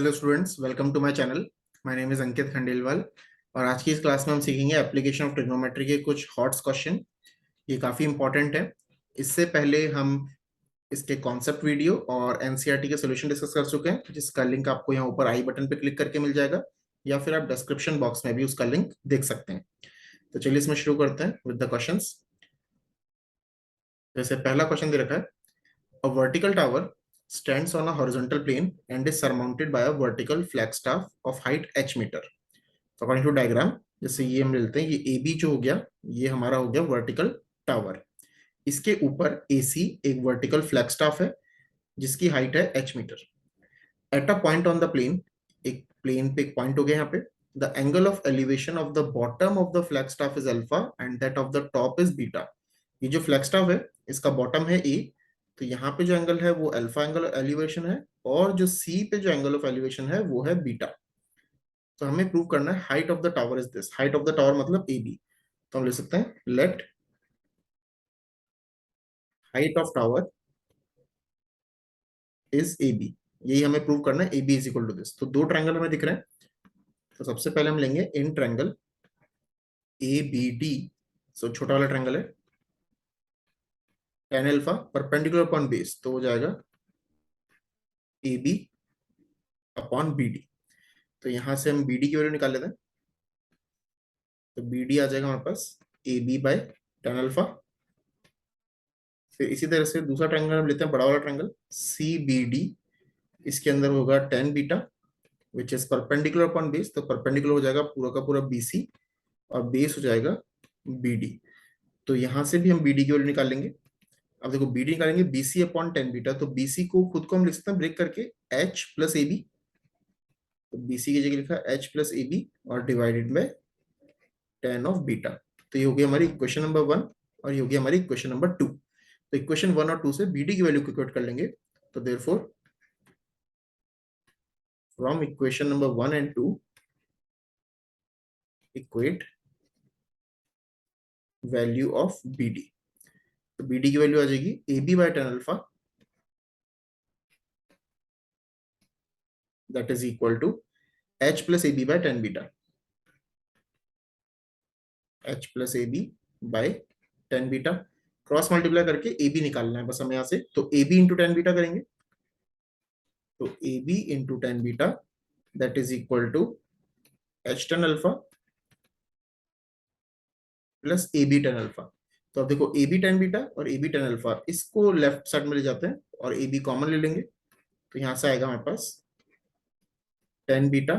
Hello students, welcome to my channel. My name is Ankit Khandelwal और आज की इस क्लास में हम सीखेंगे एप्लीकेशन ऑफ ट्रिग्नोमेट्री के कुछ हॉट्स क्वेश्चन। ये काफ़ी इंपॉर्टेंट है। इससे पहले हम इसके कॉन्सेप्ट वीडियो और एनसीईआरटी के सॉल्यूशन डिस्कस कर चुके हैं, जिसका लिंक आपको यहाँ ऊपर आई बटन पे क्लिक करके मिल जाएगा, या फिर आप डिस्क्रिप्शन बॉक्स में भी उसका लिंक देख सकते हैं। तो चलिए इसमें शुरू करते हैं विद द क्वेश्चंस। जैसे पहला क्वेश्चन दे रखा है, a vertical tower stands on a horizontal plane and is surmounted by a vertical flagstaff of height h meter. तो अकॉर्डिंग टू डायग्राम, जैसे ये हम लेते हैं, ये ए बी जो हो गया, ये हमारा हो गया वर्टिकल टावर। इसके ऊपर ए सी एक वर्टिकल फ्लैग स्टाफ है जिसकी हाइट है H metre. At a point on the plane, एक प्लेन पे एक पॉइंट हो गया यहाँ पे, the angle of elevation of the bottom of the flag staff is alpha and that of the top is beta. ये जो फ्लैग स्टाफ है, इसका बॉटम है ए, तो यहाँ पे जो एंगल है वो अल्फा एंगल एलिवेशन है, और जो सी पे जो एंगल ऑफ एलिवेशन है वो है बीटा। तो हमें प्रूव करना है height of the tower is this. Height of the tower मतलब ए बी। तो हम ले सकते हैं let height of tower is A B. यही हमें प्रूव करना है, A B is equal to this. तो दो ट्रायंगल हमें दिख रहे हैं। तो सबसे पहले हम लेंगे in triangle A B D. So छोटा वाला ट्रायंगल है, tan alpha perpendicular upon base, तो हो जाएगा A B upon B D. तो यहां से हम बी डी की वैल्यू निकाल लेते हैं। तो बी डी आ जाएगा हमारे पास A B by tan alpha. फिर इसी तरह से दूसरा ट्रायंगल हम लेते हैं, बड़ा वाला ट्रायंगल सी बी डी। इसके अंदर होगा tan beta which is perpendicular upon base, तो परपेंडिकुलर हो जाएगा पूरा का पूरा बी सी, और बेस हो जाएगा बी डी। तो यहां से भी हम बी डी की वैल्यू निकाल लेंगे। अब देखो बी डी निकालेंगे B C upon tan beta, तो बी सी को खुद को हम लिख सकते हैं ब्रेक करके एच प्लस ए बी। तो बी सी की जगह लिखा एच प्लस ए बी और divided by tan of beta. तो ये हो गया हमारी इक्वेशन नंबर 1 और ये हो गया हमारी इक्वेशन नंबर 2। तो इक्वेशन 1 और 2 से बी डी की वैल्यू को इक्वेट कर लेंगे। तो therefore from equation number 1 and 2 equate value of B D. तो बी डी की वैल्यू आ जाएगी A B by tan alpha, that is equal to H plus A B by tan beta. H plus A B by tan beta, cross multiply करके A B निकालना है बस हमें यहाँ से। तो A B into tan beta करेंगे, तो A B into tan beta that is equal to H tan alpha plus A B tan alpha. तो अब देखो ए बी tan बीटा और ए बी tan अल्फा, इसको लेफ्ट साइड में ले जाते हैं और ए बी कॉमन ले लेंगे। तो यहां से आएगा हमारे पास tan beta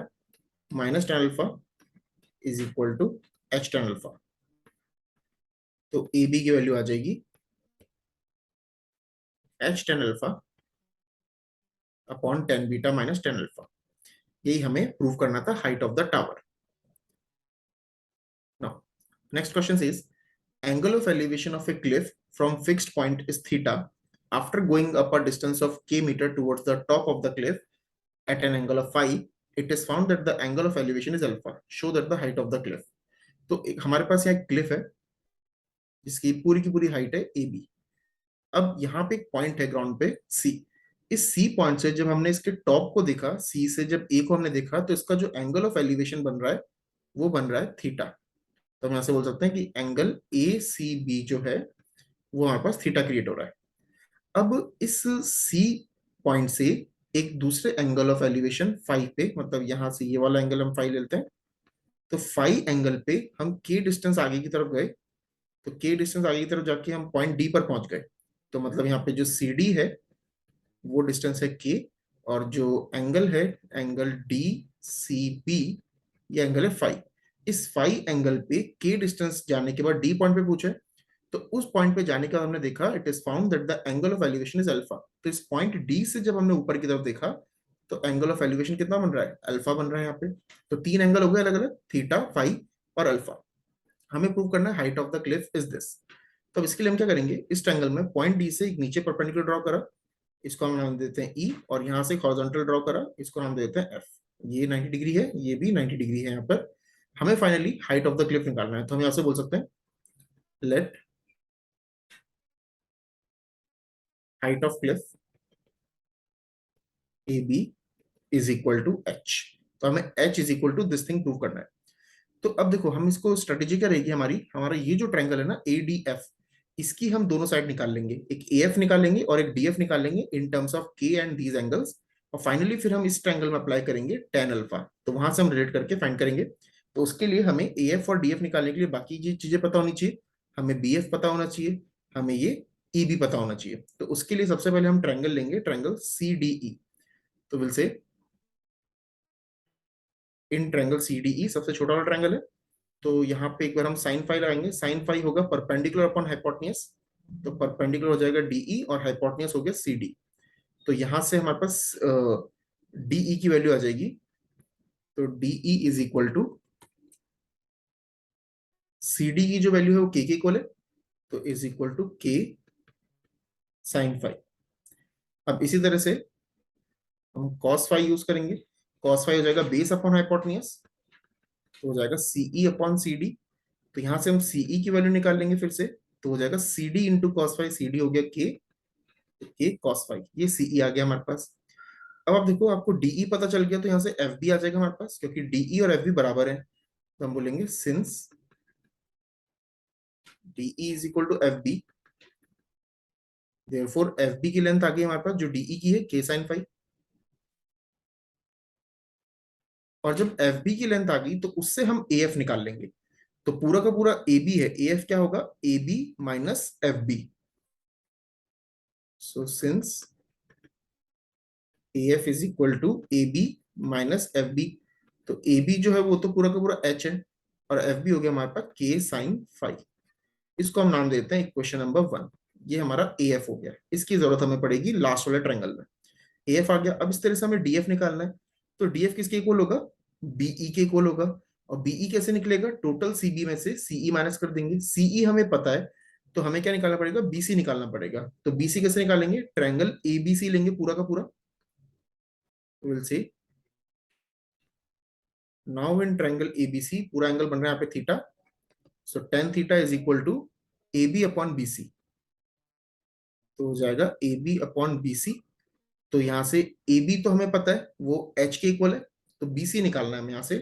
minus tan alpha is equal to H tan alpha. तो ए बी की वैल्यू आ जाएगी H tan alpha upon tan beta minus tan alpha. यही हमें प्रूव करना था height of the tower. Now next question is, angle of elevation of a cliff from fixed point is theta. After going up a distance of k meter towards the top of the cliff at an angle of phi, it is found that the angle of elevation is alpha. Show that the height of the cliff. तो हमारे पास यहाँ Cliff है जिसकी पूरी की पूरी height है A B. अब यहाँ पे एक पॉइंट है ग्राउंड पे सी। इस सी पॉइंट से जब हमने इसके टॉप को देखा, सी से जब ए को हमने देखा, तो इसका जो एंगल ऑफ एलिवेशन बन रहा है वो बन रहा है थीटा। तो हम यहाँ से बोल सकते हैं कि एंगल ए सी बी जो है वो हमारे पास थीटा क्रिएट हो रहा है। अब इस सी पॉइंट से एक दूसरे एंगल ऑफ एलिवेशन फाइव पे, मतलब यहां से ये वाला एंगल हम फाइव लेते हैं, तो फाइव एंगल पे हम के डिस्टेंस आगे की तरफ गए। तो के डिस्टेंस आगे की तरफ जाके हम पॉइंट डी पर पहुंच गए। तो मतलब यहाँ पे जो सी डी है वो डिस्टेंस है के, और जो एंगल है एंगल डी सी बी, ये एंगल है फाइव। इस फाइव एंगल पे के डिस्टेंस जाने के बाद डी पॉइंट पे पूछे, तो उस पॉइंट पे जाने का हमने देखा it is found that the angle of elevation is alpha. तो इस पॉइंट डी से जब हमने ऊपर की तरफ देखा, तो एंगल ऑफ एलिवेशन कितना बन रहा है, अल्फा बन रहा है यहाँ पे। तो तीन एंगल हो गए अलग अलग, थीटा, फाई और अल्फा। हमें प्रूव करना है height of the Cliff is this. तो इसके लिए हम क्या करेंगे, इस ट्रायंगल में पॉइंट डी से एक नीचे परपेंडिकुलर ड्रॉ करा, इसको हम नाम देते हैं ई, और यहाँ से हॉरिजॉन्टल ड्रॉ करा, इसको नाम देते हैं एफ। ये 90 डिग्री है, ये भी 90 डिग्री है। यहाँ पर हमें finally height of the cliff निकालना है। तो हम यहाँ से बोल सकते हैं let height of cliff A B is equal to H. तो हमें H is equal to this thing prove करना है। तो अब देखो हम इसको स्ट्रेटेजी क्या रहेगी हमारी, हमारा ये जो ट्रायंगल है ना ए डी एफ, इसकी हम दोनों साइड निकाल लेंगे, एक ए एफ निकाल लेंगे और एक डी एफ निकाल लेंगे इन टर्म्स ऑफ के एंड दीज एंगल्स। और फाइनली फिर हम इस ट्रायंगल में अप्लाई करेंगे टेन अल्फा, तो वहां से हम रिलेट करके फाइंड करेंगे। तो उसके लिए हमें ए एफ और डी एफ निकालने के लिए बाकी ये चीजें पता होनी चाहिए, हमें बी एफ पता होना चाहिए, हमें ये ई बी पता होना चाहिए। तो उसके लिए सबसे पहले हम ट्रायंगल लेंगे, ट्रायंगल सी डी ई। तो will say in triangle C D E सबसे छोटा वाला ट्रायंगल है, तो यहाँ पे एक बार हम साइन फाई लगाएंगे, साइन फाई होगा परपेंडिकुलर अपॉन हाइपोटेन्यूज, तो परपेंडिकुलर हो जाएगा डीई और हाइपोटेन्यूज हो गया सी डी। तो यहां से हमारे पास डीई की वैल्यू आ जाएगी, तो DE is equal to C D की जो वैल्यू है वो के इक्वल है, तो is equal to K sine phi. अब इसी तरह से हम कॉस फाई यूज करेंगे, कॉस फाई हो जाएगा बेस अपॉन हाइपोटेन्यूज, तो हो जाएगा सीई अपॉन सी डी। तो यहां से हम सीई की वैल्यू निकाल लेंगे फिर से, तो हो जाएगा C D into cos phi, C D हो गया के कॉस फाई, ये सीई आ गया हमारे पास। अब आप देखो आपको डीई पता चल गया, तो यहाँ से एफ बी आ जाएगा हमारे पास, क्योंकि डीई और एफ बी बराबर है। तो हम बोलेंगे since DE is equal to F B, therefore F B की लेंथ आ गई हमारे पास जो डीई की है के साइन फाई। और जब एफ बी की लेंथ आ गई तो उससे हम ए एफ निकाल लेंगे, तो पूरा का पूरा ए बी है, ए एफ क्या होगा A B minus F B. So since A F is equal to A B minus F B, तो ए बी जो है वो तो पूरा का पूरा एच है, और एफ बी हो गया हमारे पास के साइन फाइव। इसको हम नाम देते हैं इक्वेशन नंबर वन। ये हमारा ए एफ हो गया, इसकी जरूरत हमें पड़ेगी लास्ट वाले ट्रायंगल में। ए एफ आ गया, अब इस तरह से हमें डी एफ निकालना है। तो डी एफ किसके इक्वल होगा, बीई के इक्वल होगा। और बीई कैसे निकलेगा, टोटल सीबी में से सीई माइनस कर देंगे, सीई हमें पता है, तो हमें क्या निकालना पड़ेगा, बीसी निकालना पड़ेगा। तो बीसी कैसे निकालेंगे, ट्रायंगल एबीसी लेंगे पूरा का पूरा, will say now in triangle ABC पूरा एंगल बन रहा है यहाँ पे theta, so tan theta is equal to A B upon B C. तो हो जाएगा A B upon B C. तो यहाँ से ए बी तो हमें पता है वो एच के इक्वल है, तो बी सी निकालना है हमें यहाँ से।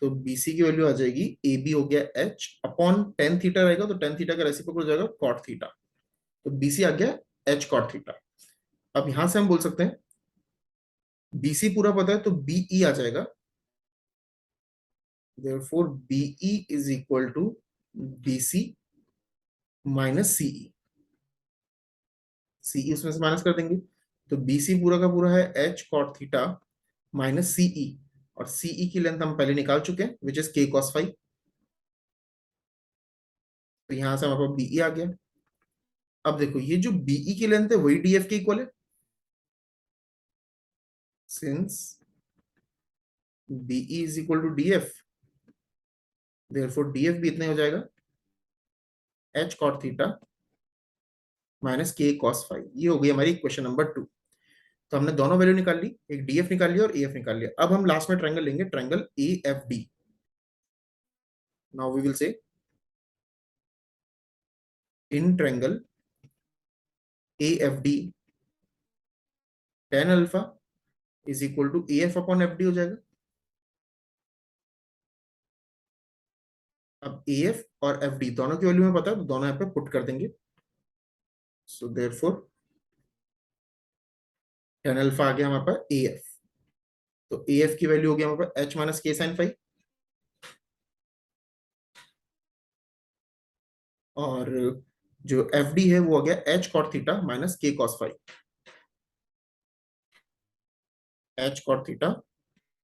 तो बी सी की वैल्यू आ जाएगी ए बी हो गया एच अपॉन टेन थीटा रहेगा, तो टेन थीटा का रेसिप्रोकल हो जाएगा कॉट थीटा, तो बी सी आ गया एच कॉट थीटा। अब यहां से हम बोल सकते हैं बी सी पूरा पता है, तो बीई आ जाएगा, therefore BE is equal to B C minus CE, CE उसमें से माइनस कर देंगे, तो बीसी पूरा का पूरा है H cot theta minus CE, और सीई की लेंथ हम पहले निकाल चुके हैं which is K cos five. तो यहां से हमारे पास बीई आ गया। अब देखो ये जो बीई की लेंथ है वही डीएफ के इक्वल है, since BE is equal to DF, therefore DF भी इतना ही हो जाएगा H cot theta minus K cos five. ये हो गई हमारी क्वेश्चन नंबर टू। तो हमने दोनों वैल्यू निकाल ली, एक डीएफ निकाल लिया और एएफ निकाल लिया। अब हम लास्ट में ट्रायंगल लेंगे, triangle A F D. Now we will say in triangle A F D tan alpha is equal to A F upon F D हो जाएगा। अब ए एफ और एफ डी दोनों की वैल्यू में पता है, तो दोनों यहाँ पे पुट कर देंगे। सो देयरफॉर टेन अल्फा आ गया हमारे पास ए एफ, तो ए एफ की वैल्यू हो गया हमारे पास H minus K sine five, और जो एफ डी है वो हो गया H cot theta minus K cos five, H cot theta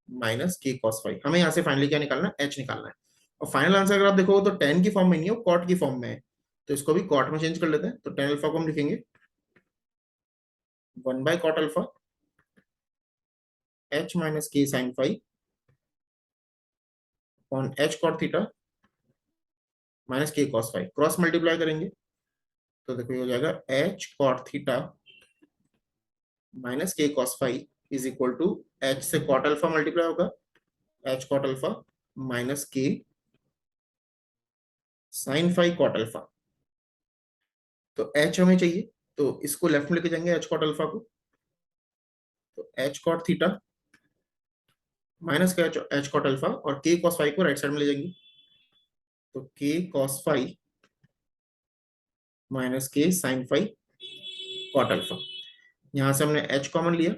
minus K cos five. हमें यहाँ से फाइनली क्या निकालना है, एच निकालना है। और फाइनल आंसर अगर आप देखो तो टेन की फॉर्म में नहीं है, वो कॉट की फॉर्म में है, तो इसको भी कॉट में चेंज कर लेते हैं। तो टेन अल्फा को हम लिखेंगे one by cot alpha H minus K sine five on H cot theta minus K cos five, cross multiply करेंगे तो देखो ये हो जाएगा H cot theta minus K cos five is equal to H से कॉट अल्फा मल्टीप्लाई होगा, H cot alpha minus K sine five cot alpha. तो H हमें चाहिए, तो इसको लेफ्ट में लेके जाएंगे एच कॉट अल्फा को, तो एच कॉट थीटा माइनस का एच कॉट अल्फा और के कॉस फाई को राइट साइड में ले जाएंगे, तो K cos phi minus K sine phi cot alpha. यहां से हमने एच कॉमन लिया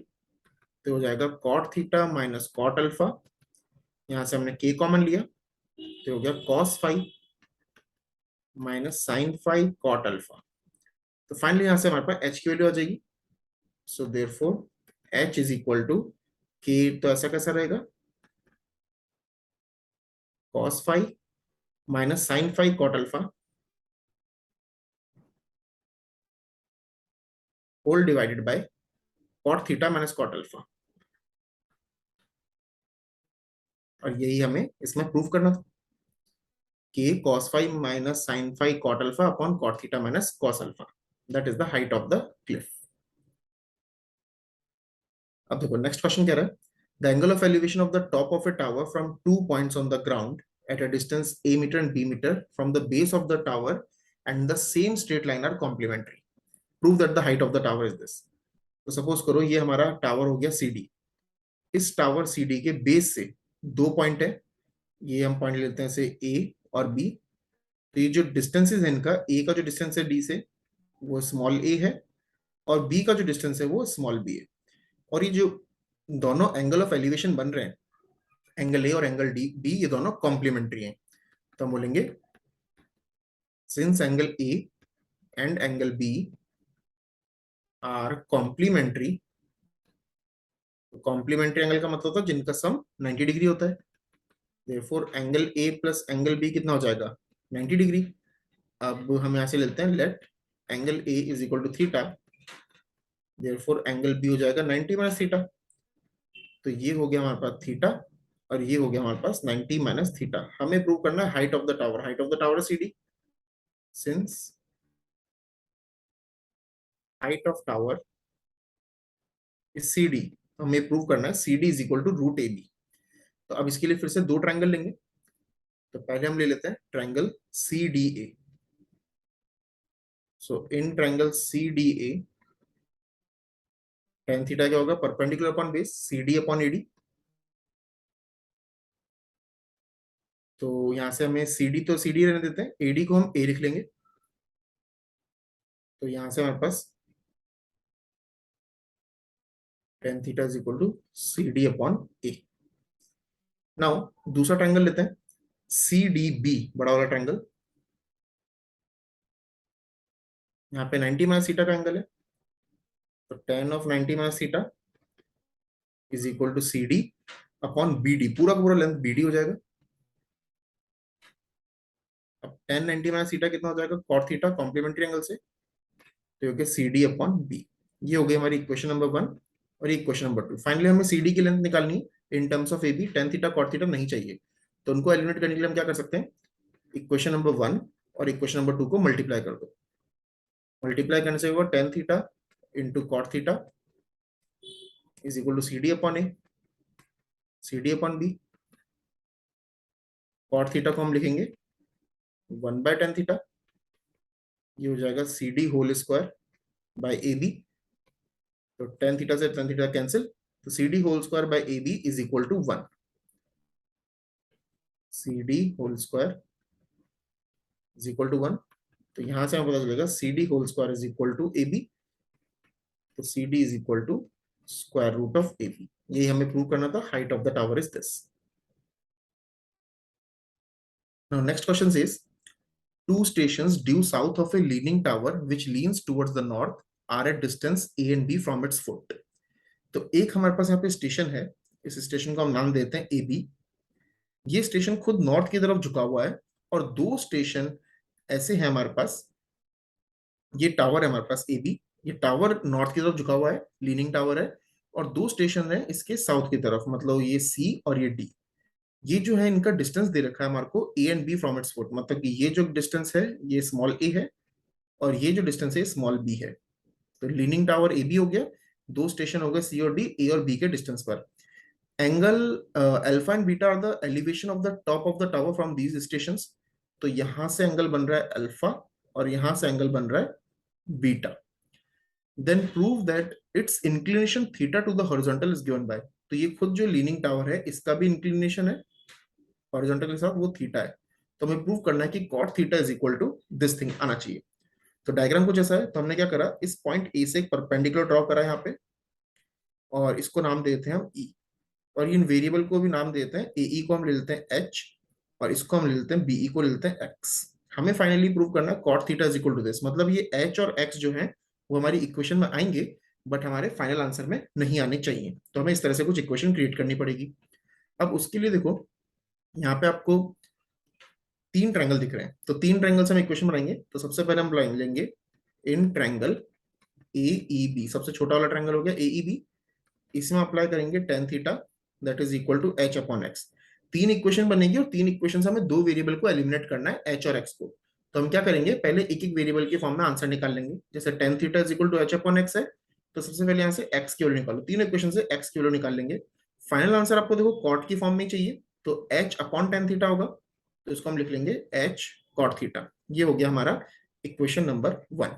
तो हो जाएगा cot theta minus cot alpha. यहां से हमने के कॉमन लिया तो हो गया cos phi minus sine phi cot alpha. तो फाइनली यहां से हमारे पास एच की वैल्यू आ जाएगी। So therefore H is equal to K, तो ऐसा कैसा रहेगा, cos phi minus sine phi cot alpha whole divided by cot theta minus cot alpha. और यही हमें इसमें प्रूव करना था, k cos phi minus sin phi cot alpha upon cot theta minus cos alpha, that is the height of the cliff. अब देखो next question कह रहा है the angle of elevation of the top of A tower from two points on the ground at a distance a meter and b meter from the base of the tower and the same straight line are complementary. Prove that the height of the tower is this. तो suppose करो ये हमारा tower हो गया CD। इस tower CD के base से दो पॉइंट है, ये हम पॉइंट लेते हैं से A और B। तो ये जो डिस्टेंस है इनका, A का जो डिस्टेंस है D से वो स्मॉल a है और B का जो डिस्टेंस है वो स्मॉल b है। और ये जो दोनों एंगल ऑफ एलिवेशन बन रहे हैं, एंगल ए और एंगल डी बी, ये दोनों कॉम्प्लीमेंट्री हैं। तो हम बोलेंगे since angle A and angle B are complementary. Complementary angle का मतलब होता है जिनका सम 90 डिग्री होता है। Therefore angle A plus angle B कितना हो जाएगा, 90 डिग्री। अब हम यहां से लेते हैं let angle A is equal to theta, therefore angle B हो जाएगा 90 माइनस थीटा। तो ये हो गया हमारे पास थीटा और ये हो गया हमारे पास 90 माइनस थीटा। हमें प्रूव करना है height of the tower. Height of the tower CD, since height of tower is CD, हमें प्रूव करना है CD is equal to root AB। तो अब इसके लिए फिर से दो ट्रायंगल लेंगे। तो पहले हम ले लेते हैं triangle CDA। So in triangle CDA tan theta क्या होगा, perpendicular upon base CD upon AD। तो यहां से हमें CD तो CD रहने देते हैं, AD को हम A लिख लेंगे। तो यहां से हमारे पास tan theta is equal to CD upon A। Now दूसरा ट्रायंगल लेते हैं CDB, बड़ा वाला ट्रायंगल। यहाँ पे 90 माइनस थीटा का एंगल है, तो tan of 90 minus theta is equal to CD upon BD, पूरा का पूरा लेंथ BD हो जाएगा। अब tan 90 माइनस थीटा कितना हो जाएगा, cot थीटा कॉम्प्लीमेंट्री एंगल से, तो ये CD अपॉन B। ये हो गई हमारी इक्वेशन नंबर 1 और ये इक्वेशन नंबर 2। फाइनली हमें CD की लेंथ निकालनी है in terms of AB। tan theta cot theta नहीं चाहिए, तो उनको एलिमिनेट करने के लिए हम क्या कर सकते हैं, इक्वेशन नंबर 1 और इक्वेशन नंबर 2 को मल्टीप्लाई कर दो। मल्टीप्लाई करने से होगा tan theta into cot theta is equal to CD upon A, CD upon B। cot theta को हम लिखेंगे 1/tan थीटा, ये हो जाएगा CD whole square by AB। तो tan थीटा से tan थीटा कैंसिल, तो CD whole square by AB is equal to 1। CD whole square is equal to 1। तो यहां से हमें पता चलेगा CD whole square is equal to AB। तो CD is equal to square root of AB। यही हमें प्रूव करना था, height of the tower is this. Now next question is two stations due south of a leaning tower which leans towards the north are at distance A and B from its foot. तो एक हमारे पास यहाँ पे station है, इस station को हम नाम देते हैं AB। ये स्टेशन खुद नॉर्थ की तरफ झुका हुआ है और दो स्टेशन ऐसे हैं हमारे पास। ये टावर है हमारे पास AB, ये टावर नॉर्थ की तरफ झुका हुआ है, लीनिंग टावर है। और दो स्टेशन है इसके साउथ की तरफ, मतलब ये C और ये D। ये जो है इनका डिस्टेंस दे रखा है हमारे को A and B from its foot, मतलब कि ये जो डिस्टेंस है ये स्मॉल a है और ये जो डिस्टेंस है स्मॉल b है। तो लीनिंग टावर AB हो गया, दो स्टेशन हो गए C और D, A और B के डिस्टेंस पर। Angle alpha and beta are the elevation of the top of the tower from these stations. तो यहां से एंगल बन रहा है अल्फा और यहां से एंगल बन रहा है beta. Then prove that its inclination theta to the horizontal is given by. तो ये खुद जो लीनिंग टावर है इसका भी इंक्लिनेशन है हॉरिजॉन्टल के साथ, वो थीटा है। तो हमें प्रूव करना है कि cot theta is equal to this thing आना चाहिए। तो डायग्राम कुछ ऐसा है। तो हमने क्या करा, इस पॉइंट ए से एक परपेंडिकुलर ड्रॉ करा यहाँ पे, और इसको नाम देते हैं हम ई, और इन वेरिएबल को भी नाम देते हैं। ए ई को हम ले लेते हैं एच, और इसको हम ले लेते हैं बीई को ले लेते हैं एक्स। हमें फाइनली प्रूव करना है cot theta is equal to this, मतलब ये एच और एक्स जो है वो हमारी इक्वेशन में आएंगे, बट हमारे फाइनल आंसर में नहीं आने चाहिए। तो हमें इस तरह से कुछ इक्वेशन क्रिएट करनी पड़ेगी। अब उसके लिए देखो, यहाँ पे आपको तीन ट्रायंगल दिख रहे हैं, तो तीन ट्रायंगल से हम इक्वेशन बनाएंगे। तो सबसे पहले हम लाइन लेंगे in triangle A E B, सबसे छोटा वाला ट्रायंगल हो गया ए ई बी। इसमें अप्लाई करेंगे tan theta that is equal to H upon X. तीन इक्वेशन बनेगी, और तीन इक्वेशन से हमें दो वेरिएबल को एलिमिनेट करना है, एच और एक्स को। तो हम क्या करेंगे, पहले एक एक वेरिएबल के फॉर्म में आंसर निकाल लेंगे। जैसे tan theta is equal to H upon X है, तो सबसे पहले यहाँ से एक्स की वैल्यू निकालो, तीन इक्वेशन से एक्स की वैल्यू निकाल लेंगे। फाइनल आंसर आपको देखो कॉट की फॉर्म में चाहिए, तो एच अपॉन टेन थीटा होगा, तो इसको हम लिख लेंगे एच कॉट थीटा। ये हो गया हमारा इक्वेशन नंबर वन।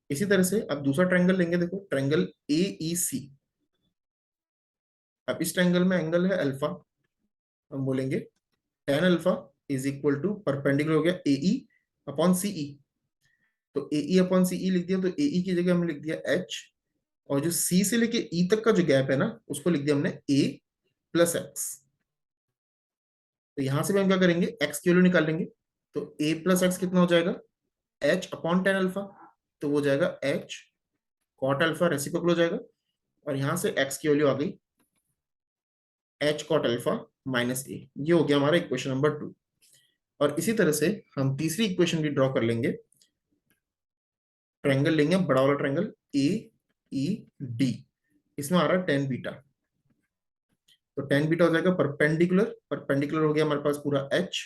इसी तरह से अब दूसरा ट्रायंगल लेंगे, देखो ट्रायंगल ए ई सी। अब इस ट्रायंगल में एंगल है अल्फा, हम बोलेंगे tan alpha is equal to perpendicular हो गया AE अपॉन CE। तो AE अपॉन CE लिख दिया, तो AE की जगह हमने लिख दिया H, और जो C से लेके E तक का जो गैप है ना, उसको लिख दिया हमने A प्लस एक्स। तो यहां से भी हम क्या करेंगे, x की वैल्यू निकाल लेंगे। तो A प्लस एक्स कितना हो जाएगा, H अपॉन टेन अल्फा, तो वो जाएगा H कॉट अल्फा, रेसिप्रोकल हो जाएगा। और यहां से x की वैल्यू आ गई H कॉट अल्फा माइनस ए। ये हो गया हमारा इक्वेशन नंबर टू। और इसी तरह से हम तीसरी इक्वेशन भी ड्रॉ कर लेंगे। ट्रायंगल लेंगे बड़ा वाला ट्रायंगल ए ई डी, इसमें आ रहा है टेन बीटा। तो टेन बीटा हो जाएगा परपेंडिकुलर, परपेंडिकुलर हो गया हमारे पास पूरा एच,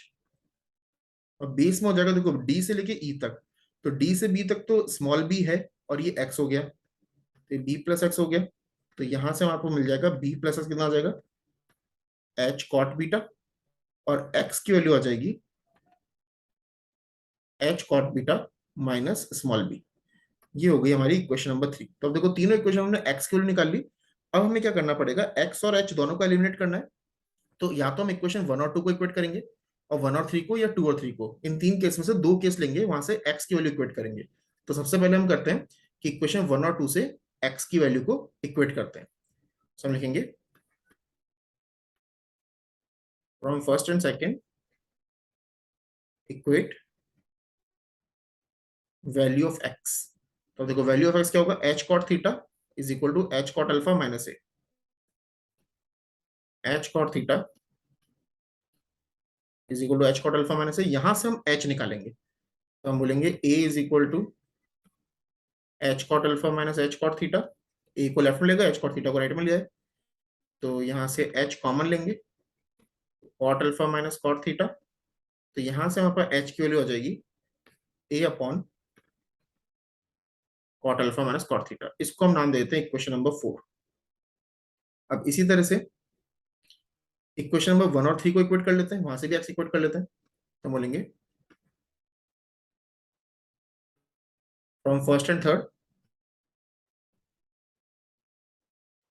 और बेस में हो जाएगा देखो डी से लेके ई तक। तो डी से बी तक तो स्मॉल बी है, और ये एक्स हो गया, तो बी प्लस एक्स हो गया। तो यहां से आपको मिल जाएगा बी प्लस एक्स, कितना आ जाएगा एच कॉट बीटा, और एक्स की वैल्यू आ जाएगी H cot beta minus small B. ये हो गई हमारी इक्वेशन नंबर थ्री। तो अब देखो तीनों इक्वेशन हमने एक्स की वैल्यू निकाल ली। अब हमें क्या करना पड़ेगा, एक्स और एच दोनों को एलिमिनेट करना है। तो या तो हम इक्वेशन वन और टू को इक्वेट करेंगे, और वन और थ्री को, या टू और थ्री को। इन तीन केस में से दो केस लेंगे, वहां से एक्स की वैल्यू इक्वेट करेंगे। तो सबसे पहले हम करते हैं कि इक्वेशन वन और टू से एक्स की वैल्यू को इक्वेट करते हैं। तो हम लिखेंगे from first and second equate value of X. तो देखो वैल्यू ऑफ एक्स क्या होगा, H cot theta is equal to H cot alpha minus A. H cot theta is equal to H cot alpha minus A. यहां से हम H निकालेंगे, तो हम बोलेंगे A is equal to H cot alpha minus H cot theta. A को left में लेगा, एच कॉट थीटा को राइट में लिया है, तो यहां से एच कॉमन लेंगे, cot alpha minus cot theta. तो यहां से हमारे पास एच की वैल्यू आ जाएगी A upon cot alpha minus cot theta. इसको हम नाम देते हैं इक्वेशन नंबर फोर। अब इसी तरह से इक्वेशन नंबर वन और थ्री को इक्वेट कर लेते हैं, वहां से भी एक्स इक्वेट कर लेते हैं। तो बोलेंगे from first and third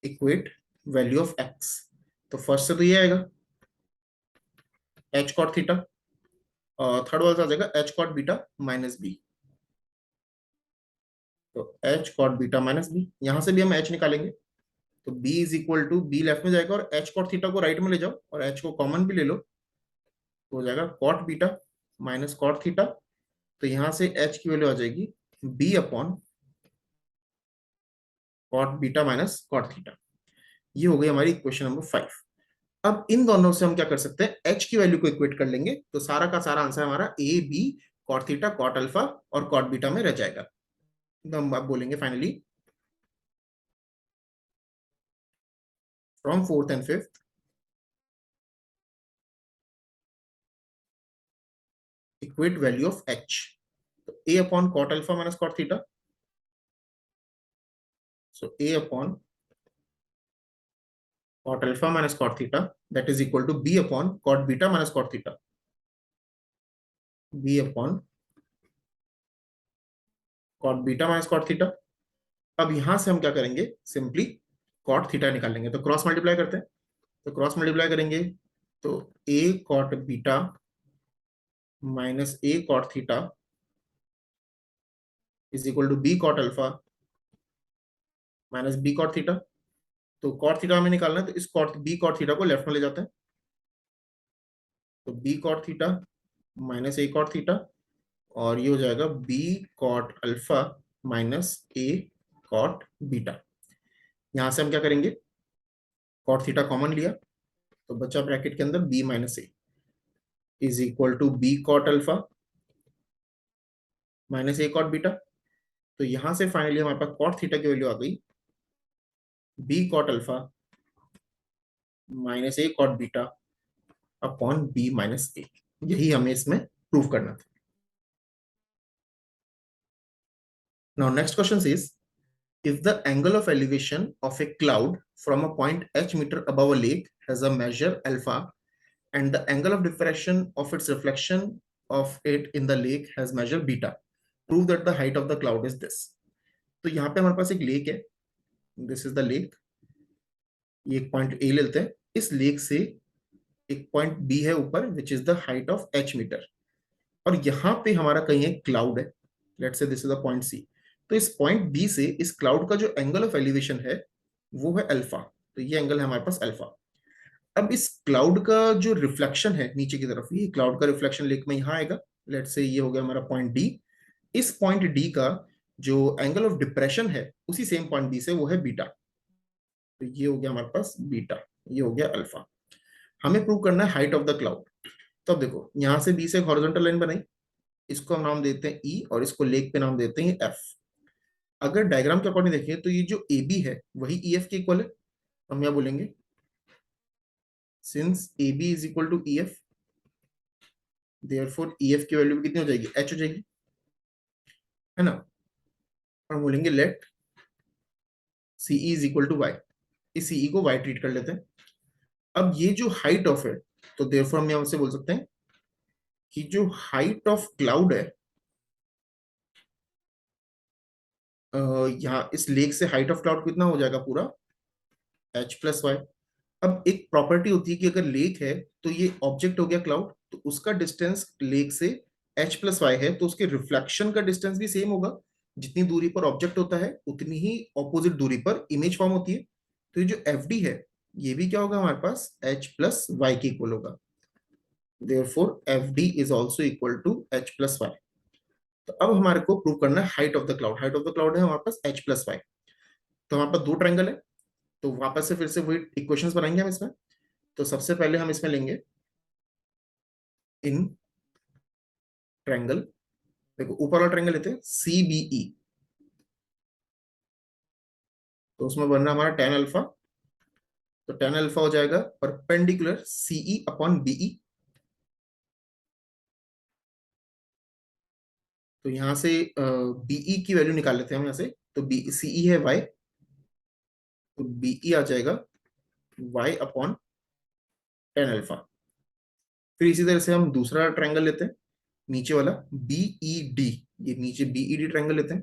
equate value of X. तो फर्स्ट से तो ये आएगा एच कॉट थीटा, और थर्ड वाला आ जाएगा H cot beta minus B. तो H cot beta minus B, यहां से भी हम एच निकालेंगे। तो b is equal to B left में जाएगा, और एच कॉट थीटा को राइट में ले जाओ, और एच को कॉमन भी ले लो, तो हो जाएगा cot beta minus cot theta. तो यहां से एच की वैल्यू आ जाएगी b upon cot beta minus cot theta. ये हो गई हमारी इक्वेशन नंबर फाइव। अब इन दोनों से हम क्या कर सकते हैं, एच की वैल्यू को इक्वेट कर लेंगे, तो सारा का सारा आंसर हमारा A B cot theta cot alpha और कॉट बीटा में रह जाएगा। तो हम अब बोलेंगे finally from fourth and fifth equate value of H. तो A upon cot alpha minus cot theta, so A upon cot alpha minus cot theta that is equal to b upon cot beta minus cot theta, b upon cot beta minus cot theta। अब यहां से हम क्या करेंगे, simply cot theta निकाल लेंगे। तो cross multiply करते हैं, तो क्रॉस मल्टीप्लाई करेंगे तो A cot beta minus A cot theta is equal to B cot alpha minus B cot theta. तो कॉट थीटा हमें निकालना है, तो इस कॉट बी कॉट थीटा को लेफ्ट में ले जाते हैं, तो B cot theta minus A cot theta, और ये हो जाएगा B cot alpha minus A cot beta. यहां से हम क्या करेंगे, कॉट थीटा कॉमन लिया, तो बचा ब्रैकेट के अंदर B minus A is equal to B cot alpha minus A cot beta. तो यहां से फाइनली हमारे पास कॉट थीटा की वैल्यू आ गई B cot alpha minus A cot beta upon B minus A. यही हमें इसमें प्रूव करना था। Now next question is, if the angle of elevation of a cloud from a point h meter above a lake has a measure alpha and the angle of diffraction of its reflection of it in the lake has measure beta, prove that the height of the cloud is this। तो यहाँ पे हमारे पास एक lake है, this is the lake, ये एक point A लेते हैं, इस लेक से एक पॉइंट बी है ऊपर which is the height of H metre, और यहाँ पे हमारा कहीं एक क्लाउड है, let's say this is the point C. तो इस पॉइंट बी से इस क्लाउड का जो एंगल ऑफ एलिवेशन है वो है अल्फा, तो ये एंगल है हमारे पास अल्फा। अब इस क्लाउड का जो रिफ्लेक्शन है नीचे की तरफ, ये क्लाउड का रिफ्लेक्शन लेक में यहाँ आएगा, लेट्स से ये हो गया हमारा पॉइंट डी। इस पॉइंट डी का जो एंगल ऑफ डिप्रेशन है उसी सेम पॉइंट बी से वो है बीटा, तो ये हो गया हमारे पास बीटा, ये हो गया अल्फा। हमें प्रूव करना है हाइट ऑफ द क्लाउड। तो अब देखो यहां से बी से एक हॉरिजॉन्टल लाइन बनाई, इसको हम नाम देते हैं ई और इसको लेक पे नाम देते हैं एफ। अगर डायग्राम के अकॉर्डिंग देखिए तो ये जो ए बी है वही ई एफ के इक्वल है। हम यहाँ बोलेंगे since A B is equal to E F, therefore E F की वैल्यू कितनी हो जाएगी, एच हो जाएगी, है ना। और हम बोलेंगे let C is equal to Y, इस सीई को वाई ट्रीट कर लेते हैं। अब ये जो हाइट ऑफ है, तो देयरफॉर हम यहाँ से बोल सकते हैं कि जो हाइट ऑफ क्लाउड है, यहाँ इस लेक से हाइट ऑफ क्लाउड कितना हो जाएगा पूरा एच प्लस वाई। अब एक प्रॉपर्टी होती है कि अगर लेक है तो ये ऑब्जेक्ट हो गया क्लाउड, तो उसका डिस्टेंस लेक से एच प्लस वाई है, तो उसके रिफ्लेक्शन का डिस्टेंस भी सेम होगा। जितनी दूरी पर ऑब्जेक्ट होता है उतनी ही ऑपोजिट दूरी पर इमेज फॉर्म होती है। तो ये जो एफ डी है ये भी क्या होगा हमारे पास एच प्लस वाई के इक्वल होगा, therefore F D is also equal to H plus Y. तो अब हमारे को प्रूव करना है height of the cloud. Height of the cloud है हमारे पास एच प्लस वाई। तो हमारे पास दो ट्रायंगल है, तो वापस से फिर से वही इक्वेशंस बनाएंगे हम इसमें। तो सबसे पहले हम इसमें लेंगे इन ट्रायंगल, देखो ऊपर वाला ट्रायंगल लेते हैं सी बी ई, तो उसमें बनना हमारा टेन अल्फा, तो टेन अल्फा हो जाएगा परपेंडिकुलर सीई अपॉन बीई। तो यहां से बीई की वैल्यू निकाल लेते हैं हम यहाँ से, तो बी सीई है वाई, तो बीई आ जाएगा वाई अपॉन टेन अल्फा। फिर इसी तरह से हम दूसरा ट्रायंगल लेते हैं नीचे वाला बीई डी, ये नीचे बीई डी ट्रायंगल लेते हैं,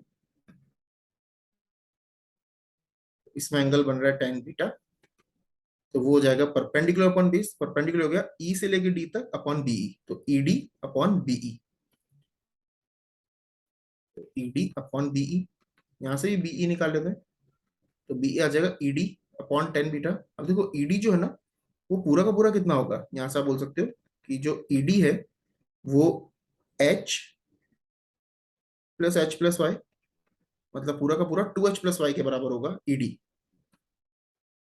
इसमें एंगल बन रहा है टेन बीटा, तो वो हो जाएगा परपेंडिकुलर अपॉन बेस, परपेंडिकुलर हो गया ई से लेके डी तक अपॉन बीई, तो ईडी अपॉन बीई, तो ईडी अपॉन बीई। यहां से भी बीई निकाल लेते हैं, तो बीई आ जाएगा ईडी अपॉन टेन बीटा। अब देखो ईडी जो है ना वो पूरा का पूरा कितना होगा, यहां से आप बोल सकते हो कि जो ईडी है वो एच प्लस वाई, मतलब पूरा का पूरा टू एच प्लस वाई के बराबर होगा ईडी।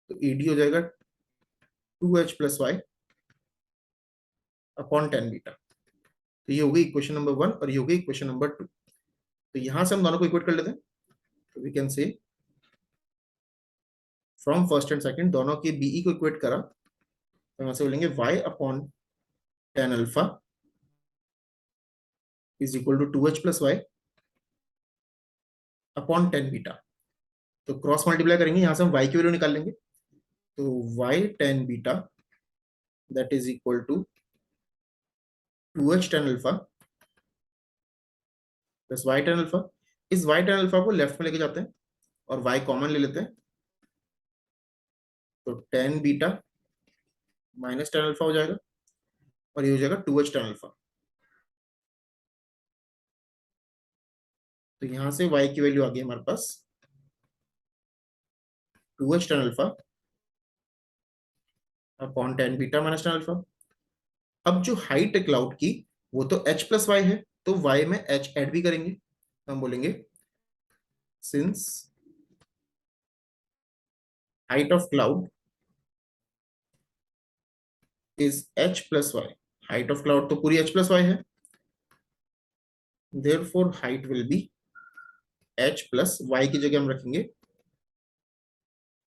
तो ईडी हो जाएगा two H plus Y upon tan beta. तो ये हो गई इक्वेशन नंबर वन और ये हो गई इक्वेशन नंबर टू। तो यहां से हम दोनों को इक्वेट कर लेते हैं, तो we can say from first and second दोनों के बीई को इक्वेट करा, तो यहां से बोलेंगे Y upon tan alpha is equal to two H plus Y upon tan beta. तो क्रॉस मल्टीप्लाई करेंगे, यहां से हम वाई की वैल्यू निकाल लेंगे, तो Y tan beta that is equal to two H tan alpha plus Y tan alpha. इस वाई टेन अल्फा को लेफ्ट में लेके जाते हैं और वाई कॉमन ले लेते हैं, तो tan beta minus tan alpha हो जाएगा और ये हो जाएगा 2h टेन अल्फा। तो यहां से y की वैल्यू आ गई हमारे पास 2h tan alpha upon tan beta minus tan alpha. अब जो हाइट है क्लाउड की वो तो h प्लस वाई है, तो y में h ऐड भी करेंगे, तो हम बोलेंगे since height of cloud is h plus Y, height of cloud तो पूरी h प्लस वाई है, therefore height will be h plus Y की जगह हम रखेंगे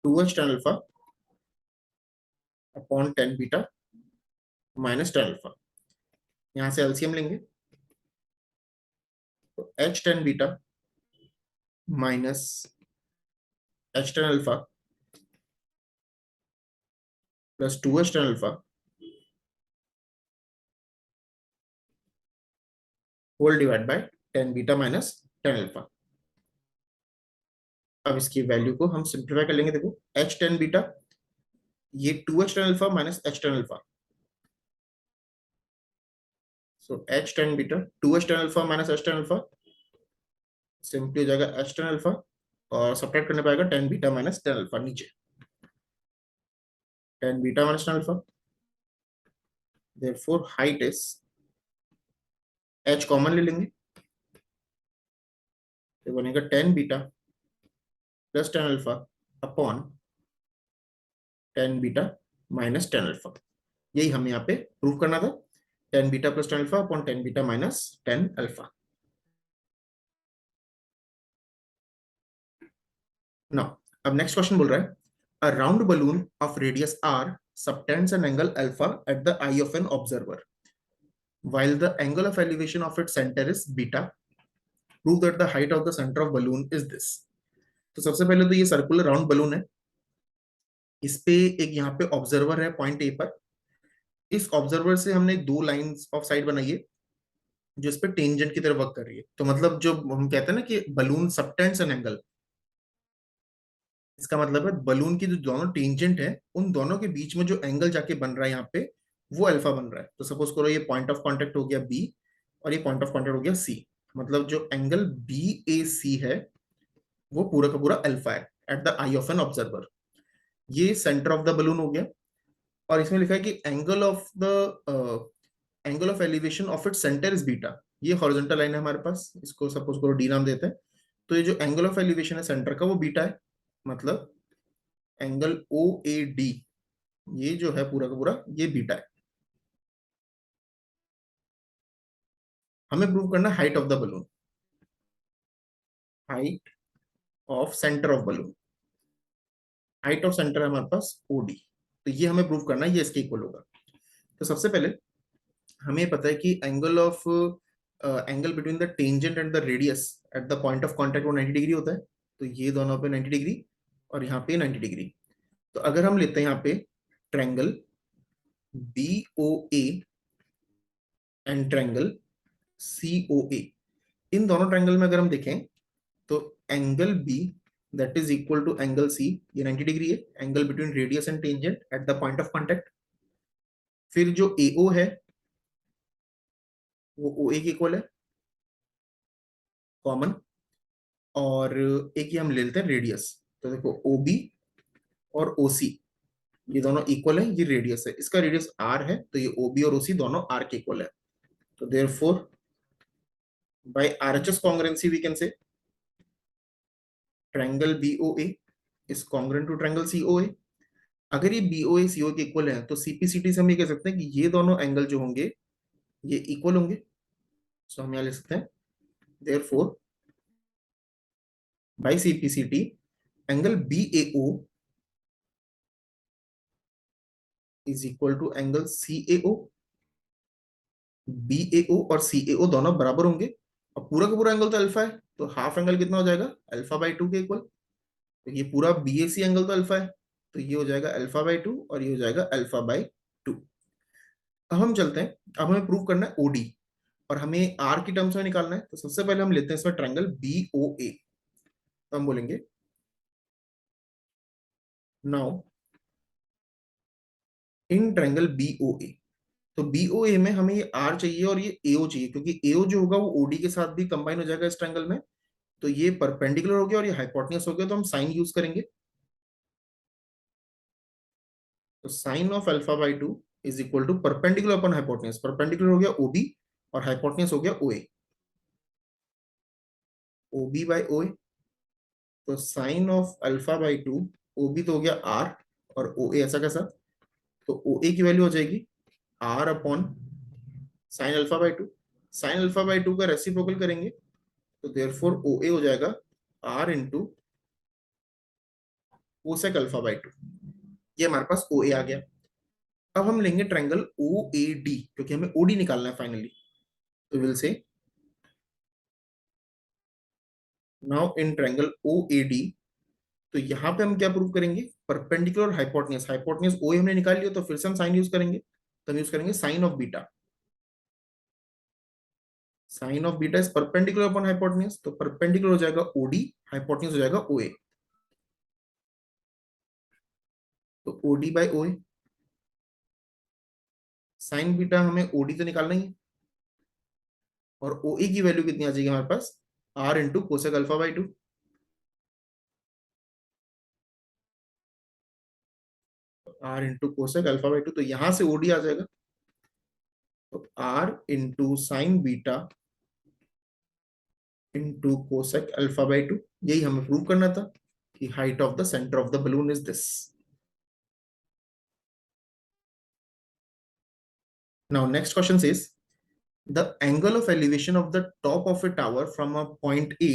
2h tan alpha upon tan beta minus tan alpha. यहां से एलसीएम लेंगे तो h tan beta minus h tan alpha plus 2h tan alpha whole divide by tan beta minus tan alpha. अब इसकी वैल्यू को हम सिंप्लीफाई कर लेंगे। देखो h टेन बीटा, ये 2h tan alpha minus h tan alpha, so h tan beta 2h tan alpha minus h tan alpha simply हो जाएगा h टेन अल्फा और सब्ट्रैक्ट करने पाएगा tan beta minus tan alpha, नीचे tan beta minus tan alpha, therefore height is h common ले लेंगे तो बनेगा tan beta plus tan alpha upon tan beta minus tan alpha. यही हमें यहाँ पे प्रूव करना था, ten beta plus tan alpha upon tan beta minus tan alpha. Now अब नेक्स्ट क्वेश्चन बोल रहा है a round balloon of radius r subtends an angle alpha at the eye of an observer while the angle of elevation of its center is beta, prove that the height of the center of balloon is this। तो सबसे पहले तो ये circular round balloon है, इस पे एक यहाँ पे ऑब्जर्वर है पॉइंट ए पर, इस ऑब्जर्वर से हमने दो लाइंस ऑफ साइड बनाई है जो इस पे टेंजेंट की तरफ वर्क कर रही है। तो मतलब जो हम कहते हैं ना कि बलून सबटेंड्स एन एंगल, इसका मतलब है बलून की जो दोनों टेंजेंट है उन दोनों के बीच में जो एंगल जाके बन रहा है यहाँ पे वो अल्फा बन रहा है। तो सपोज करो ये पॉइंट ऑफ कांटेक्ट हो गया बी और ये पॉइंट ऑफ कांटेक्ट हो गया सी, मतलब जो एंगल बी ए सी है वो पूरा का पूरा अल्फा है at the I of an observer. ये सेंटर ऑफ द बलून हो गया और इसमें लिखा है कि angle of elevation of it centre is beta. ये हॉरिजॉन्टल लाइन है हमारे पास, इसको सपोज करो डी नाम देते हैं। तो ये जो एंगल ऑफ एलिवेशन है सेंटर का वो बीटा है, मतलब एंगल ओ ए डी ये जो है पूरा का पूरा ये बीटा है। हमें प्रूव करना height of the balloon, height of centre of balloon, height of centre है हमारे पास ओडी, तो ये हमें प्रूव करना है, ये इसके इक्वल होगा। तो सबसे पहले हमें पता है कि angle between the tangent and the radius eight the point of contact वो 90 डिग्री होता है। तो ये दोनों पे 90 डिग्री और यहाँ पे 90 डिग्री। तो अगर हम लेते हैं यहाँ पे triangle B O A and triangle C O A, इन दोनों ट्रायंगल में अगर हम देखें तो angle B that is equal to angle C, ये 90 डिग्री है, angle between radius and tangent at the point of contact. फिर जो एओ है वो ओ ए के इक्वल है कॉमन, और एक ही हम ले लेते हैं रेडियस। तो देखो ओ बी और ओ सी ये दोनों इक्वल है, ये रेडियस है, इसका रेडियस आर है, तो ये ओ बी और ओ सी दोनों आर के इक्वल है। तो therefore by RHS congruency we can say triangle BOA is congruent to triangle COA. अगर ये बीओए सीओ के इक्वल है तो सीपीसीटी से हम ये कह सकते हैं कि ये दोनों एंगल जो होंगे ये इक्वल होंगे। सो हम यहाँ ले सकते हैं therefore by CPCT angle BAO is equal to angle CAO. BAO और सीएओ दोनों बराबर होंगे और पूरा का पूरा एंगल तो अल्फा है, तो हाफ एंगल कितना हो जाएगा अल्फा बाई टू के इक्वल। तो ये पूरा बीएसी एंगल तो अल्फा है, तो ये हो जाएगा अल्फा बाई टू और ये हो जाएगा अल्फा बाई टू। अब हम चलते हैं, अब हमें प्रूव करना है ओडी और हमें आर की टर्म्स में निकालना है। तो सबसे पहले हम लेते हैं इसमें ट्रायंगल बी ओ ए। तो हम बोलेंगे नाउ इन ट्रायंगल बीओए। तो बीओए में हमें ये आर चाहिए और ये एओ चाहिए, क्योंकि एओ जो होगा वो ओडी के साथ भी कंबाइन हो जाएगा इस ट्रायंगल में। तो ये परपेंडिकुलर हो गया और ये हाइपोटेन्यूज हो गया, तो हम साइन यूज करेंगे। तो sine of alpha by two is equal to perpendicular upon hypotenuse. Perpendicular हो गया ओबी और हाइपोटेन्यूज हो गया ओए। ओबी बाई ओए, तो sine of alpha by two, OB तो हो गया आर और ओ ए ऐसा कैसा, तो ओ ए की वैल्यू हो जाएगी R upon sine alpha by two. Sine alpha by two का रेसिप्रोकल करेंगे तो देयरफॉर ओ ए हो जाएगा R into cosec alpha by two. ये हमारे पास ओ ए आ गया। अब हम लेंगे ट्रायंगल ओ ए डी, क्योंकि हमें ओडी निकालना है फाइनली। तो will say now in triangle O A D, तो यहाँ पे हम क्या प्रूव करेंगे, परपेंडिकुलर हाइपोटेन्यूज। हाइपोटेन्यूज ओ हमने निकाल लिया, तो फिर से हम साइन यूज करेंगे। तो हम यूज करेंगे sine of beta. Sine of beta is perpendicular upon hypotenuse, तो परपेंडिकुलर हो जाएगा ओडी, हाइपोटेन्यूज हो जाएगा ओए। तो OD by OA, sine beta हमें ओडी तो निकालना ही है, और ओए की वैल्यू कितनी आ जाएगी हमारे पास, R into cosec alpha by two. R into cosec alpha by two, तो यहां से ओडी आ जाएगा। तो R into sine beta into cosec alpha by two. यही हमें प्रूव करना था कि height of the centre of the balloon is this. Now next question says the angle of elevation of the top of a tower from a point A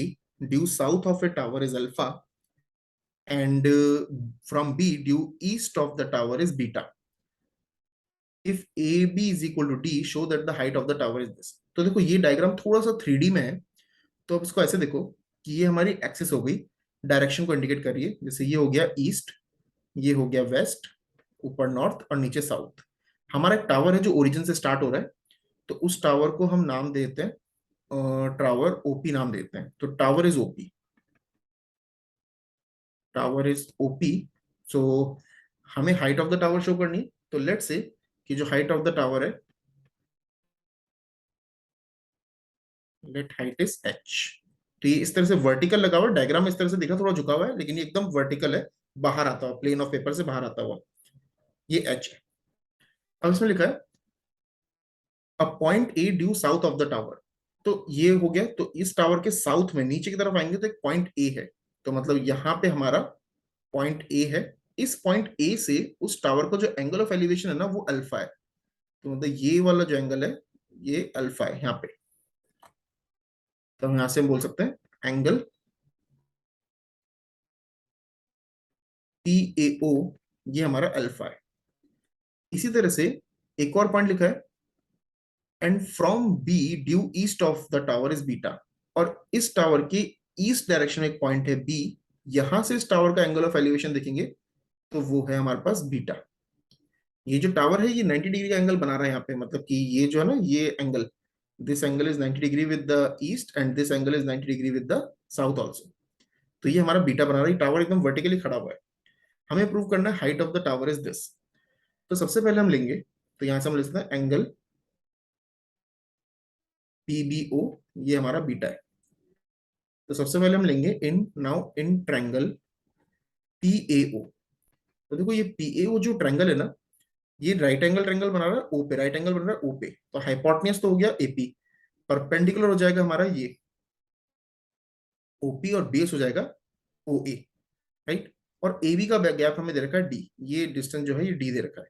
due south of a tower is alpha, and from B due east of the tower is beta. If AB is equal to D, show that the height of the tower is this. तो देखो ये diagram थोड़ा सा 3D में है, तो अब इसको ऐसे देखो कि ये हमारी एक्सिस हो गई, डायरेक्शन को इंडिकेट करिए। जैसे ये हो गया ईस्ट, ये हो गया वेस्ट, ऊपर नॉर्थ और नीचे साउथ। हमारा एक टावर है जो ओरिजिन से स्टार्ट हो रहा है, तो उस टावर को हम नाम देते हैं, टावर ओपी नाम देते हैं। तो tower is OP, tower is OP. So हमें height of the tower show करनी है। तो लेट्स से कि जो हाइट ऑफ द टावर है, लेट हाइट इज एच। तो ये इस तरह से वर्टिकल लगा हुआ है, डायग्राम इस तरह से दिखा, थोड़ा झुका हुआ है, लेकिन ये एकदम वर्टिकल है, बाहर आता हुआ, प्लेन ऑफ पेपर से बाहर आता हुआ। ये एच है। अब इसमें लिखा है a point A due south of the tower. तो ये हो गया, तो इस टावर के साउथ में नीचे की तरफ आएंगे तो एक पॉइंट ए है। तो मतलब यहाँ पे हमारा पॉइंट ए है। इस पॉइंट ए से उस टावर का जो एंगल ऑफ एलिवेशन है ना, वो अल्फा है। तो मतलब ये वाला जो एंगल है, ये अल्फा है यहाँ पे। तो हम यहाँ से हम बोल सकते हैं एंगल पी ए ओ, ये हमारा अल्फा है। इसी तरह से एक और पॉइंट लिखा है and from be due east of the tower is beta. और इस टावर के ईस्ट डायरेक्शन में एक पॉइंट है बी, यहां से इस टावर का एंगल ऑफ एलिवेशन देखेंगे तो वो है हमारे पास बीटा। ये जो टावर है ये 90 डिग्री का एंगल बना रहा है यहाँ पे, मतलब कि ये जो है ना, ये angle, this angle is 90 degree with the east and this angle is 90 degree with the south also. तो ये हमारा बीटा बना रहा है, टावर एकदम वर्टिकली खड़ा हुआ है। हमें प्रूव करना है height of the tower is this. तो सबसे पहले हम लेंगे, तो यहां से हम लिखते हैं एंगल पीबीओ, ये हमारा बीटा है। तो सबसे पहले हम लेंगे in now in triangle PAO. तो देखो ये पीएओ जो ट्रायंगल है ना, ये राइट एंगल ट्रायंगल बना रहा है ओ पे, राइट एंगल बन रहा है ओ पे। तो हाइपोटेन्यूज तो हो गया एपी, परपेंडिकुलर हो जाएगा हमारा ये ओपी, और बेस हो जाएगा ओ ए, राइट। और ए बी का गैप हमें दे रखा है डी, ये डिस्टेंस जो है ये डी दे रखा है।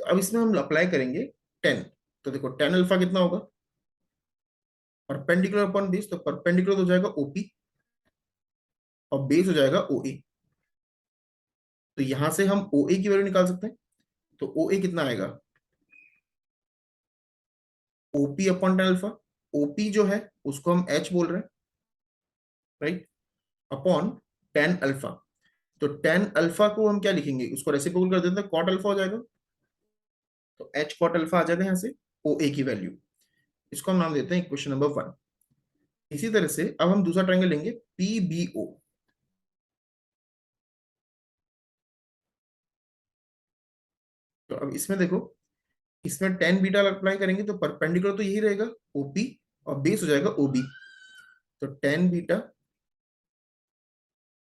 तो अब इसमें हम अप्लाई करेंगे 10। तो देखो 10 अल्फा कितना होगा, परपेंडिकुलर अपॉन बेस, तो परपेंडिकुलर हो जाएगा ओपी और बेस हो जाएगा ओ ए। तो यहां से हम ओ ए की वैल्यू निकाल सकते हैं। तो ओ ए कितना आएगा, ओपी अपॉन 10 अल्फा। ओपी जो है उसको हम एच बोल रहे हैं, राइट, अपॉन 10 अल्फा। तो 10 अल्फा को हम क्या लिखेंगे, उसको रेसिप्रोकल कर देते हैं, कॉट अल्फा हो जाएगा। तो एच कॉट अल्फा आ जाएगा यहाँ से ओ ए की वैल्यू। इसको हम नाम देते हैं इक्वेशन नंबर 1। इसी तरह से अब हम दूसरा ट्रायंगल लेंगे पी बी ओ। तो अब इसमें देखो, इसमें टेन बीटा अप्लाई करेंगे तो परपेंडिकुलर तो यही रहेगा ओपी, और बेस हो जाएगा ओबी। तो tan beta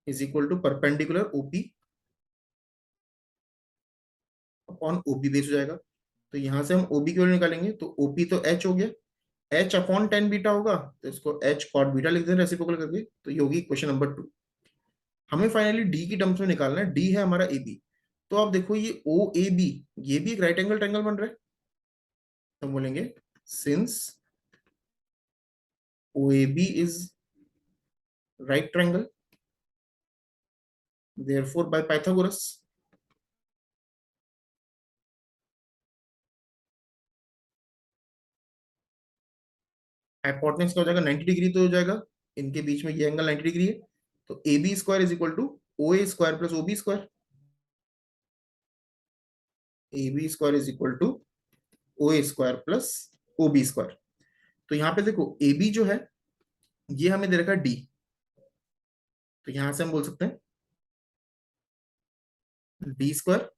is equal to perpendicular OP upon OB base हो जाएगा। तो यहां से हम ओबी की वैल्यू निकालेंगे, तो ओपी तो एच हो गया, एच अपॉन टेन बीटा होगा, तो इसको एच कॉट बीटा लिख दें रेसिप्रोकल करके, तो ये होगी क्वेश्चन नंबर 2। हमें फाइनली डी की टर्म्स में निकालना है, डी है हमारा ए बी। तो आप देखो ये ओ ए बी, ये भी एक राइट एंगल ट्रायंगल बन रहा है, तो बोलेंगे since O A B is right triangle, therefore by Pythagoras hypotenuse क्या हो जाएगा 90 डिग्री, तो हो जाएगा इनके बीच में ये एंगल 90 डिग्री है। तो A B square is equal to O A square plus O B square, A B square is equal to O A square plus O B square. तो यहाँ पे देखो ए बी जो है ये हमें दे रखा है डी, तो यहां से हम बोल सकते हैं डी स्क्वायर,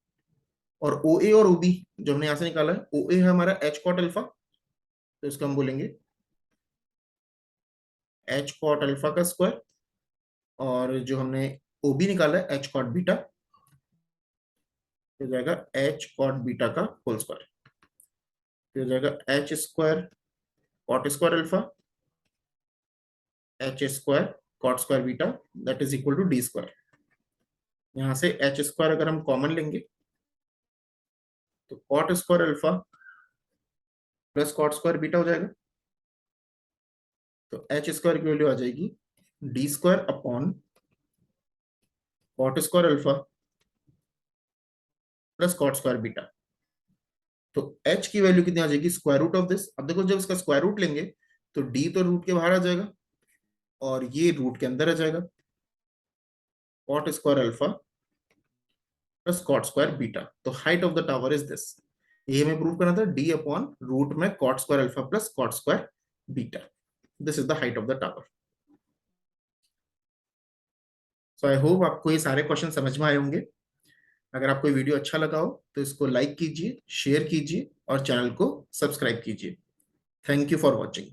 और ओ ए और ओ बी जो हमने यहां से निकाला है, ओ ए है हमारा एच कॉट अल्फा, तो इसको हम बोलेंगे एच कॉट अल्फा का स्क्वायर, और जो हमने ओ बी निकाला है एच कॉट बीटा, तो हो जाएगा एच कॉट बीटा का होल स्क्वायर, तो हो जाएगा H square cot square alpha H square cot square beta that is equal to D square. यहां से एच स्क्वायर अगर हम कॉमन लेंगे तो cot square alpha plus cot square beta हो जाएगा, तो एच स्क्वायर की वैल्यू आ जाएगी D square upon cot square alpha plus cot square beta. तो एच की वैल्यू कितनी आ जाएगी स्क्वायर रूट ऑफ दिस। अब देखो जब इसका स्क्वायर रूट लेंगे तो डी तो रूट के बाहर आ जाएगा और ये रूट के अंदर आ जाएगा, cot square alpha plus cot square beta. तो height of the tower is this, ये हमें प्रूव करना था, डी अपॉन रूट में cot square alpha plus cot square beta, this is the height of the tower. So I hope आपको ये सारे question समझ में आए होंगे। अगर आपको वीडियो अच्छा लगा हो तो इसको लाइक कीजिए, शेयर कीजिए और चैनल को सब्सक्राइब कीजिए। Thank you for watching.